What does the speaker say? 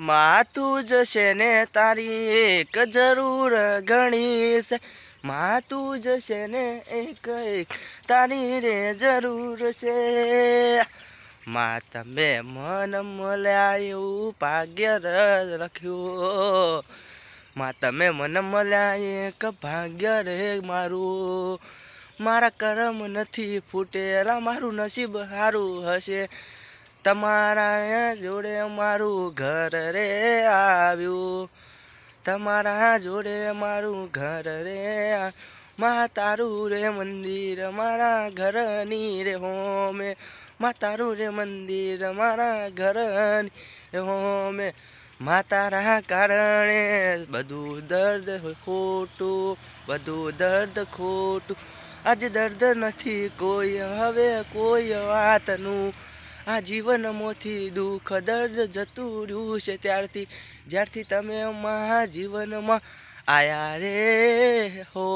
માં તું જશે ને તારી એક જરૂર ઘણી છે. માં તું જશે ને એક તારી રે જરૂર છે. માં તમે મન મળ્યા એવું ભાગ્ય લખ્યું. માં તમે મન મળ્યા એક ભાગ્ય રે મારું. મારા કરમ નથી ફૂટેલા મારું નસીબ સારું હશે. તમારા જોડે મારું ઘર રે આવ્યું. તમારા જોડે મારું ઘર રે માં તારું રે મંદિર મારા ઘરની રે હોમે. માં તારું રે મંદિર મારા ઘરની રે હોમે. માં તારા કારણે બધું દર્દ ખોટું બધું દર્દ ખોટું. આજે દર્દ નથી કોઈ હવે કોઈ વાતનું. આ જીવનમાંથી દુઃખ દર્દ જતું રહ્યું છે જ્યારથી તમે મારા જીવનમાં આયા રે હો.